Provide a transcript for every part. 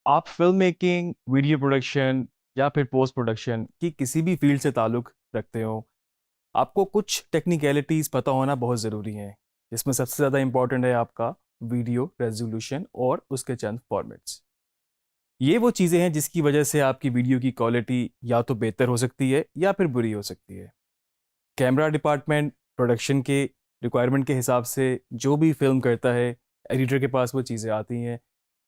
आप film making, video production या फिर पोस्ट प्रोडक्शन की किसी भी फील्ड से ताल्लुक़ रखते हो, आपको कुछ टेक्निकलिटीज़ पता होना बहुत ज़रूरी है। जिसमें सबसे ज़्यादा इम्पोर्टेंट है आपका वीडियो रेजोल्यूशन और उसके चंद फॉर्मेट्स। ये वो चीज़ें हैं जिसकी वजह से आपकी वीडियो की क्वालिटी या तो बेहतर हो सकती है या फिर बुरी हो सकती है। कैमरा डिपार्टमेंट प्रोडक्शन के रिक्वायरमेंट के हिसाब से जो भी फिल्म करता है, एडिटर के पास वो चीज़ें आती हैं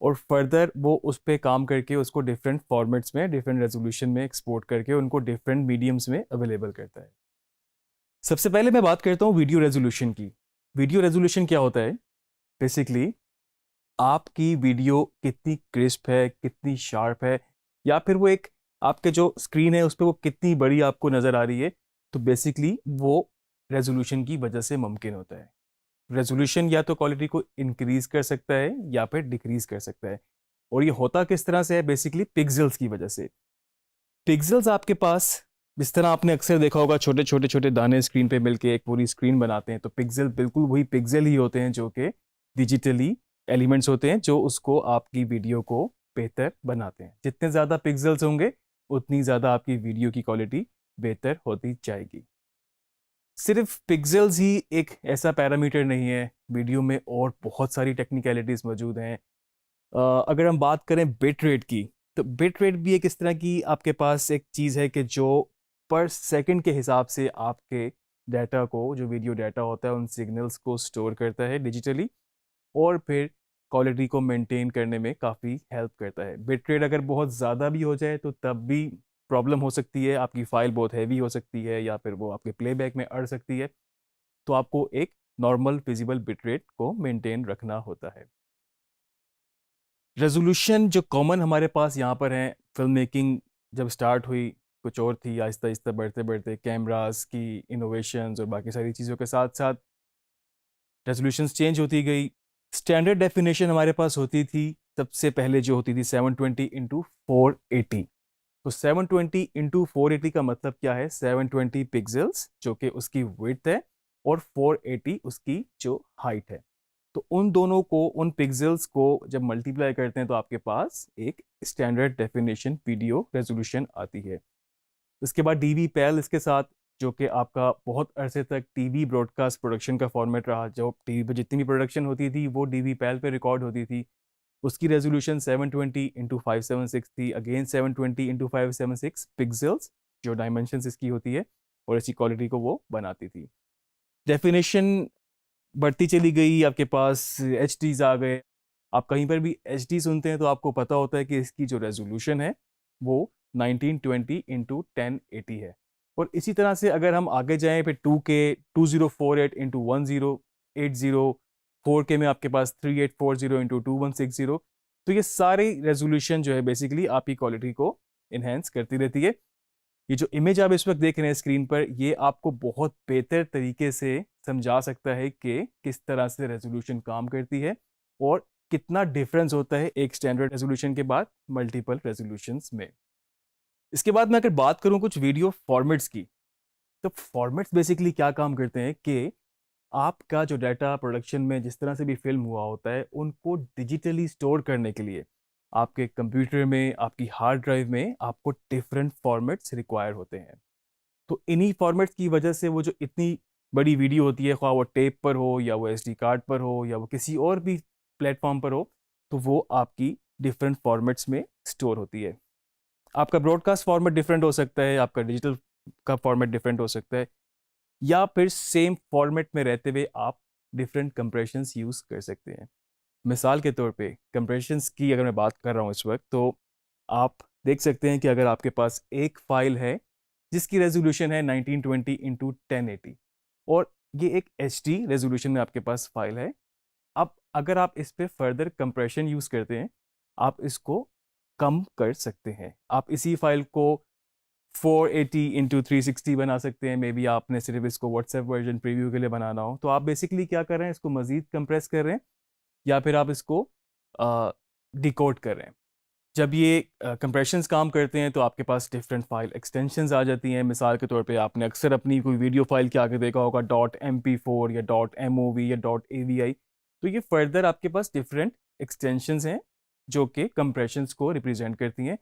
और फर्दर वो उस पे काम करके उसको डिफरेंट फॉर्मेट्स में, डिफरेंट रेजोल्यूशन में एक्सपोर्ट करके उनको डिफरेंट मीडियम्स में अवेलेबल करता है। सबसे पहले मैं बात करता हूँ वीडियो रेजोल्यूशन की। वीडियो रेजोल्यूशन क्या होता है? बेसिकली आपकी वीडियो कितनी क्रिस्प है, कितनी शार्प है, या फिर वो एक आपके जो स्क्रीन है उस पर वो कितनी बड़ी आपको नज़र आ रही है। तो बेसिकली वो रेजोल्यूशन की वजह से मुमकिन होता है। रेजोल्यूशन या तो क्वालिटी को इंक्रीज कर सकता है या फिर डिक्रीज कर सकता है। और ये होता किस तरह से है? बेसिकली पिक्सल्स की वजह से। पिक्सल्स आपके पास, जिस तरह आपने अक्सर देखा होगा छोटे छोटे छोटे दाने स्क्रीन पे मिलके एक पूरी स्क्रीन बनाते हैं, तो पिक्सल बिल्कुल वही पिक्सल ही होते हैं जो कि डिजिटली एलिमेंट्स होते हैं जो उसको आपकी वीडियो को बेहतर बनाते हैं। जितने ज़्यादा पिक्सल्स होंगे उतनी ज़्यादा आपकी वीडियो की क्वालिटी बेहतर होती जाएगी। सिर्फ पिक्सल्स ही एक ऐसा पैरामीटर नहीं है, वीडियो में और बहुत सारी टेक्निकलिटीज़ मौजूद हैं। अगर हम बात करें बिट रेट की, तो बिट रेट भी एक इस तरह की आपके पास एक चीज़ है कि जो पर सेकंड के हिसाब से आपके डाटा को, जो वीडियो डाटा होता है उन सिग्नल्स को स्टोर करता है डिजिटली और फिर क्वालिटी को मेंटेन करने में काफ़ी हेल्प करता है। बिट रेट अगर बहुत ज़्यादा भी हो जाए तो तब भी प्रॉब्लम हो सकती है, आपकी फ़ाइल बहुत हैवी हो सकती है या फिर वो आपके प्लेबैक में अड़ सकती है। तो आपको एक नॉर्मल फिजिबल बिट रेट को मेंटेन रखना होता है। रेजोल्यूशन जो कॉमन हमारे पास यहाँ पर हैं, फिल्म मेकिंग जब स्टार्ट हुई कुछ और थी, आहिस्ता आहिस्ता बढ़ते बढ़ते कैमरास की इनोवेशंस और बाकी सारी चीज़ों के साथ साथ रेजोल्यूशंस चेंज होती गई। स्टैंडर्ड डेफिनेशन हमारे पास होती थी सबसे पहले, जो होती थी 720 इंटू 480। तो 720 इंटू 480 का मतलब क्या है? 720 पिक्सल्स जो कि उसकी विड्थ है और 480 उसकी जो हाइट है। तो उन दोनों को, उन पिक्सल्स को जब मल्टीप्लाई करते हैं तो आपके पास एक स्टैंडर्ड डेफिनेशन वीडियो रेजोल्यूशन आती है। उसके बाद डीवी पैल इसके साथ, जो कि आपका बहुत अरसे तक टीवी ब्रॉडकास्ट प्रोडक्शन का फॉर्मेट रहा। जो टीवी पे जितनी भी प्रोडक्शन होती थी वो डीवी पैल पे रिकॉर्ड होती थी। उसकी रेजोल्यूशन 720 इंटू 576 थी, अगेन 720 इंटू 576 पिक्सल्स जो डायमेंशन इसकी होती है, और इसी क्वालिटी को वो बनाती थी। डेफिनेशन बढ़ती चली गई, आपके पास एच डीज आ गए। आप कहीं पर भी एच डी सुनते हैं तो आपको पता होता है कि इसकी जो रेजोल्यूशन है वो 1920 इंटू 1080 है। और इसी तरह से अगर हम आगे जाएं फिर 2K 2048 इंटू 1080, 4K में आपके पास 3840 इंटू 2160। तो ये सारी रेजोल्यूशन जो है बेसिकली आपकी क्वालिटी को इन्हेंस करती रहती है। ये जो इमेज आप इस वक्त देख रहे हैं स्क्रीन पर, ये आपको बहुत बेहतर तरीके से समझा सकता है कि किस तरह से रेजोल्यूशन काम करती है और कितना डिफरेंस होता है एक स्टैंडर्ड रेजोल्यूशन के बाद मल्टीपल रेजोल्यूशंस में। इसके बाद मैं अगर बात करूं कुछ वीडियो फॉर्मेट्स की, तो फॉर्मेट्स बेसिकली क्या काम करते हैं कि आपका जो डाटा प्रोडक्शन में जिस तरह से भी फिल्म हुआ होता है उनको डिजिटली स्टोर करने के लिए आपके कंप्यूटर में, आपकी हार्ड ड्राइव में आपको डिफरेंट फॉर्मेट्स रिक्वायर होते हैं। तो इन्हीं फॉर्मेट्स की वजह से वो जो इतनी बड़ी वीडियो होती है, ख्वाह वो टेप पर हो या वो एसडी कार्ड पर हो या वो किसी और भी प्लेटफॉर्म पर हो, तो वो आपकी डिफरेंट फॉर्मेट्स में स्टोर होती है। आपका ब्रॉडकास्ट फॉर्मेट डिफरेंट हो सकता है, आपका डिजिटल का फॉर्मेट डिफरेंट हो सकता है, या फिर सेम फॉर्मेट में रहते हुए आप डिफरेंट कंप्रेशंस यूज़ कर सकते हैं। मिसाल के तौर पे कंप्रेशंस की अगर मैं बात कर रहा हूँ इस वक्त, तो आप देख सकते हैं कि अगर आपके पास एक फाइल है जिसकी रेजोल्यूशन है 1920 इंटू 1080 और ये एक एच डी रेजोल्यूशन में आपके पास फाइल है, अब अगर आप इस पे फर्दर कंप्रेशन यूज़ करते हैं, आप इसको कम कर सकते हैं। आप इसी फाइल को 480 इंटू 360 बना सकते हैं। मे बी आपने सिर्फ इसको व्हाट्सएप वर्जन प्रीव्यू के लिए बनाना हो, तो आप बेसिकली क्या कर रहे हैं, इसको मज़ीद कंप्रेस कर रहे हैं या फिर आप इसको डिकोड कर रहे हैं। जब ये कंप्रेशंस काम करते हैं तो आपके पास डिफरेंट फाइल एक्सटेंशंस आ जाती हैं। मिसाल के तौर पे आपने अक्सर अपनी कोई वीडियो फाइल के आगे देखा होगा .mp4 या .mov या .avi। तो ये फर्दर आपके पास डिफरेंट एक्सटेंशंस हैं जो कि कंप्रेशंस को रिप्रेजेंट करती हैं।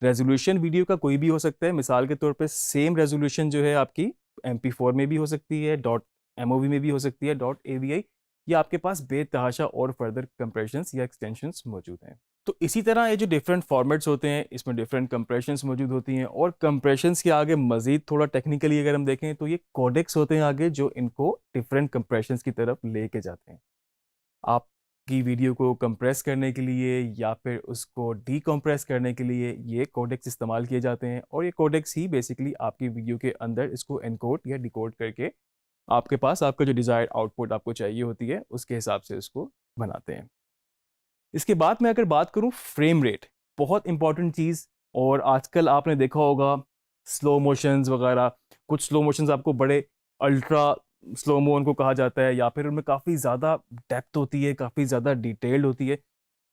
रेजोल्यूशन वीडियो का कोई भी हो सकता है, मिसाल के तौर पे सेम रेजोल्यूशन जो है आपकी MP4 में भी हो सकती है, .mov में भी हो सकती है, .avi, या आपके पास बेतहाशा और फर्दर कंप्रेशंस या एक्सटेंशंस मौजूद हैं। तो इसी तरह ये जो डिफरेंट फॉर्मेट्स होते हैं, इसमें डिफरेंट कंप्रेशंस मौजूद होती हैं, और कंप्रेशंस के आगे मज़ीद थोड़ा टेक्निकली अगर हम देखें तो ये कोडेक्स होते हैं आगे, जो इनको डिफरेंट कंप्रेशंस की तरफ लेके जाते हैं। आपकी वीडियो को कंप्रेस करने के लिए या फिर उसको डीकम्प्रेस करने के लिए ये कोडेक्स इस्तेमाल किए जाते हैं, और ये कोडेक्स ही बेसिकली आपकी वीडियो के अंदर इसको एनकोड या डिकोड करके आपके पास आपका जो डिज़ायर्ड आउटपुट आपको चाहिए होती है उसके हिसाब से उसको बनाते हैं। इसके बाद मैं अगर बात करूं फ्रेम रेट, बहुत इंपॉर्टेंट चीज़। और आजकल आपने देखा होगा स्लो मोशंस वगैरह, कुछ स्लो मोशंस आपको बड़े अल्ट्रा स्लो मो उनको कहा जाता है, या फिर उनमें काफ़ी ज़्यादा डेप्थ होती है, काफ़ी ज़्यादा डिटेल्ड होती है।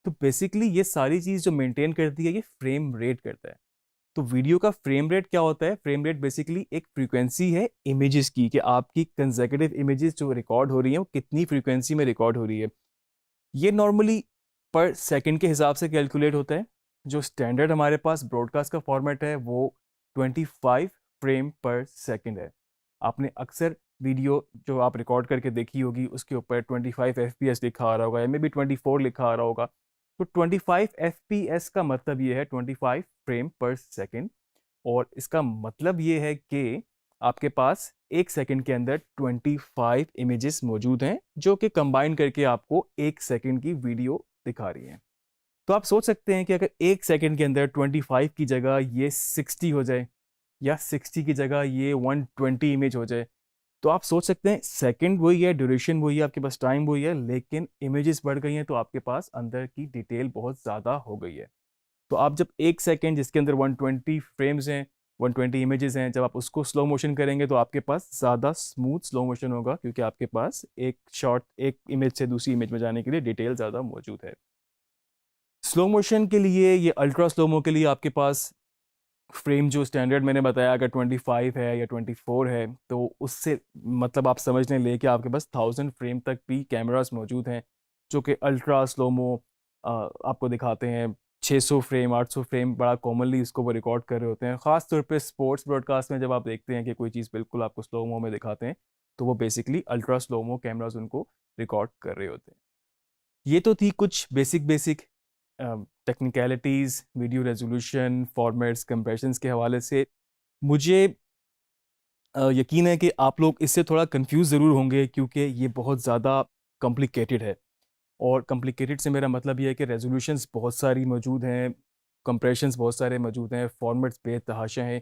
तो बेसिकली ये सारी चीज़ जो मेंटेन करती है ये फ्रेम रेट करता है। तो वीडियो का फ्रेम रेट क्या होता है? फ्रेम रेट बेसिकली एक फ्रीक्वेंसी है इमेजेस की, कि आपकी कंसेक्यूटिव इमेजेस जो रिकॉर्ड हो रही हैं वो कितनी फ्रीक्वेंसी में रिकॉर्ड हो रही है। ये नॉर्मली पर सेकंड के हिसाब से कैलकुलेट होता है। जो स्टैंडर्ड हमारे पास ब्रॉडकास्ट का फॉर्मेट है वो 25 फ्रेम पर सेकंड है। आपने अक्सर वीडियो जो आप रिकॉर्ड करके देखी होगी उसके ऊपर 25 FPS लिखा आ रहा होगा, या मे बी 24 लिखा आ रहा होगा। तो 25 FPS का मतलब ये है 25 फ्रेम पर सेकंड, और इसका मतलब ये है कि आपके पास एक सेकंड के अंदर 25 इमेजेस मौजूद हैं, जो कि कंबाइन करके आपको एक सेकंड की वीडियो दिखा रही हैं। तो आप सोच सकते हैं कि अगर एक सेकंड के अंदर 25 की जगह ये 60 हो जाए, या 60 की जगह ये 120 इमेज हो जाए, तो आप सोच सकते हैं सेकंड वही है, ड्यूरेशन वही है, आपके पास टाइम वही है, लेकिन इमेजेस बढ़ गई हैं, तो आपके पास अंदर की डिटेल बहुत ज़्यादा हो गई है। तो आप जब एक सेकेंड जिसके अंदर 120 फ्रेम्स हैं, 120 इमेजेस हैं, जब आप उसको स्लो मोशन करेंगे तो आपके पास ज़्यादा स्मूथ स्लो मोशन होगा, क्योंकि आपके पास एक शॉट एक इमेज से दूसरी इमेज में जाने के लिए डिटेल ज़्यादा मौजूद है। स्लो मोशन के लिए, ये अल्ट्रा स्लोमो के लिए आपके पास फ्रेम जो स्टैंडर्ड मैंने बताया, अगर 25 है या 24 है, तो उससे मतलब आप समझ लें कि आपके पास 1000 फ्रेम तक भी कैमरास मौजूद हैं, जो कि अल्ट्रा स्लोमो आपको दिखाते हैं। 600 फ्रेम, 800 फ्रेम बड़ा कॉमनली इसको वो रिकॉर्ड कर रहे होते हैं। ख़ास तौर पे स्पोर्ट्स ब्रॉडकास्ट में जब आप देखते हैं कि कोई चीज़ बिल्कुल आपको स्लोमो में दिखाते हैं, तो वो बेसिकली अल्ट्रा स्लोमो कैमरास उनको रिकॉर्ड कर रहे होते हैं। ये तो थी कुछ basic basic technicalities video resolution, formats, compressions के हवाले से। मुझे यकीन है कि आप लोग इससे थोड़ा कंफ्यूज ज़रूर होंगे, क्योंकि ये बहुत ज़्यादा कॉम्प्लिकेटेड है। और कॉम्प्लिकेटेड से मेरा मतलब ये है कि रेजोल्यूशंस बहुत सारी मौजूद हैं, कंप्रेशंस बहुत सारे मौजूद हैं, फॉर्मेट्स बेतहाशा हैं।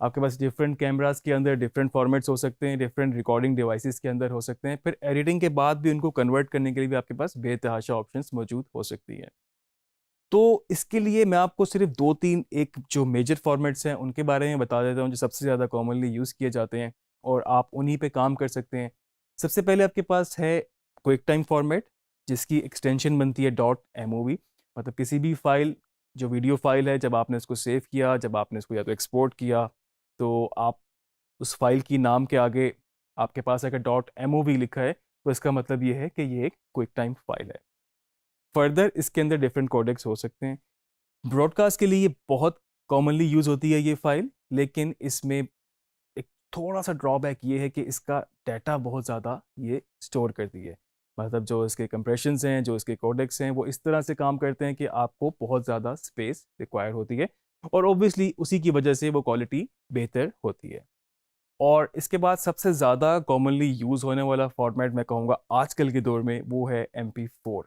आपके पास डिफरेंट कैमरास के अंदर डिफरेंट फॉर्मेट्स हो सकते हैं, डिफरेंट रिकॉर्डिंग डिवाइसेस के अंदर हो सकते हैं, फिर एडिटिंग के बाद भी उनको कन्वर्ट करने के लिए भी आपके पास बेतहाशा ऑप्शंस मौजूद हो सकती हैं। तो इसके लिए मैं आपको सिर्फ 2-3 एक जो मेजर फॉर्मेट्स हैं उनके बारे में बता देता हूँ, जो सबसे ज़्यादा कॉमनली यूज़ किए जाते हैं, और आप उन्हीं पे काम कर सकते हैं। सबसे पहले आपके पास है क्विक टाइम फॉर्मेट, जिसकी एक्सटेंशन बनती है .mov। मतलब किसी भी फाइल, जो वीडियो फाइल है, जब आपने उसको सेव किया, जब आपने उसको या तो एक्सपोर्ट किया, तो आप उस फाइल की नाम के आगे आपके पास अगर .mov लिखा है, तो इसका मतलब ये है कि ये एक क्विक टाइम फाइल है। फर्दर इसके अंदर डिफरेंट कोडेक्स हो सकते हैं। ब्रॉडकास्ट के लिए ये बहुत कॉमनली यूज़ होती है ये फाइल, लेकिन इसमें एक थोड़ा सा ड्रॉबैक ये है कि इसका डाटा बहुत ज़्यादा ये स्टोर करती है। मतलब जो इसके कंप्रेशंस हैं, जो इसके कोडेक्स हैं, वो इस तरह से काम करते हैं कि आपको बहुत ज़्यादा स्पेस रिक्वायर होती है, और ऑब्वियसली उसी की वजह से वो क्वालिटी बेहतर होती है। और इसके बाद सबसे ज़्यादा कॉमनली यूज़ होने वाला फॉर्मेट मैं कहूँगा आजकल के दौर में, वो है MP4।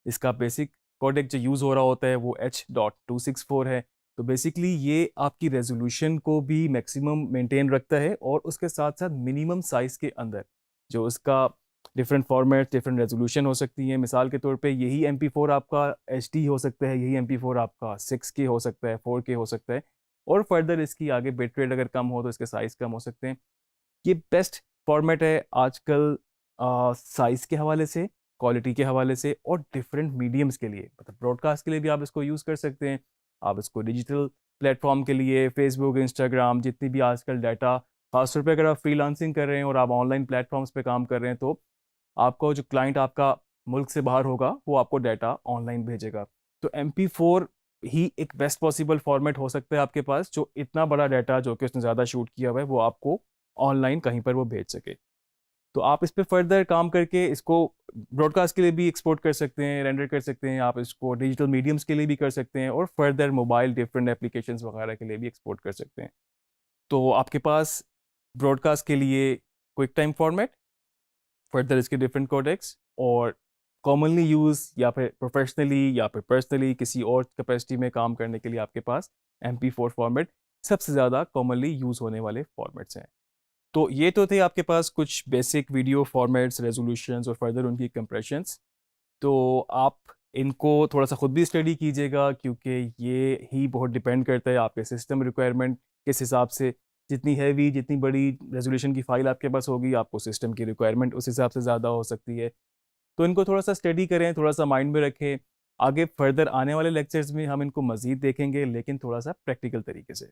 इसका बेसिक कोडेक जो यूज़ हो रहा होता है वो H.264 है। तो बेसिकली ये आपकी रेजोल्यूशन को भी मैक्सिमम मेंटेन रखता है, और उसके साथ साथ मिनिमम साइज़ के अंदर जो उसका डिफरेंट फॉर्मेट, डिफरेंट रेजोल्यूशन हो सकती हैं। मिसाल के तौर पे यही MP4 आपका HD हो सकता है, यही MP4 आपका 6K हो सकता है, 4K हो सकता है, और फर्दर इसकी आगे बिट रेट अगर कम हो तो इसके साइज़ कम हो सकते हैं। ये बेस्ट फॉर्मेट है आजकल, साइज़ के हवाले से, क्वालिटी के हवाले से, और डिफरेंट मीडियम्स के लिए। मतलब ब्रॉडकास्ट के लिए भी आप इसको यूज़ कर सकते हैं, आप इसको डिजिटल प्लेटफॉर्म के लिए, फेसबुक, इंस्टाग्राम, जितनी भी आजकल डाटा, खासतौर पे अगर आप फ्रीलांसिंग कर रहे हैं और आप ऑनलाइन प्लेटफॉर्म्स पे काम कर रहे हैं, तो आपको जो क्लाइंट आपका मुल्क से बाहर होगा वो आपको डाटा ऑनलाइन भेजेगा। तो MP4 ही एक बेस्ट पॉसिबल फॉर्मेट हो सकता है आपके पास, जो इतना बड़ा डाटा जो कि उसने ज़्यादा शूट किया हुआ है वो आपको ऑनलाइन कहीं पर वो भेज सके। तो आप इस पे फर्दर काम करके इसको ब्रॉडकास्ट के लिए भी एक्सपोर्ट कर सकते हैं, रेंडर कर सकते हैं, आप इसको डिजिटल मीडियम्स के लिए भी कर सकते हैं और फर्दर मोबाइल डिफरेंट एप्लीकेशंस वगैरह के लिए भी एक्सपोर्ट कर सकते हैं। तो आपके पास ब्रॉडकास्ट के लिए क्विक टाइम फॉर्मेट, फर्दर इसके डिफरेंट कोडेक्स, और कॉमनली यूज़ या फिर प्रोफेशनली या फिर पर्सनली किसी और कैपेसिटी में काम करने के लिए आपके पास MP4 फॉर्मेट सबसे ज़्यादा कॉमनली यूज़ होने वाले फॉर्मेट्स हैं। तो ये तो थे आपके पास कुछ बेसिक वीडियो फॉर्मेट्स, रेजोल्यूशंस और फर्दर उनकी कंप्रेशंस। तो आप इनको थोड़ा सा खुद भी स्टडी कीजिएगा, क्योंकि ये ही बहुत डिपेंड करता है आपके सिस्टम रिक्वायरमेंट किस हिसाब से। जितनी हैवी, जितनी बड़ी रेजोल्यूशन की फ़ाइल आपके पास होगी, आपको सिस्टम की रिक्वायरमेंट उस हिसाब से ज़्यादा हो सकती है। तो इनको थोड़ा सा स्टडी करें, थोड़ा सा माइंड में रखें। आगे फर्दर आने वाले लेक्चर्स में हम इनको मज़ीद देखेंगे, लेकिन थोड़ा सा प्रैक्टिकल तरीके से।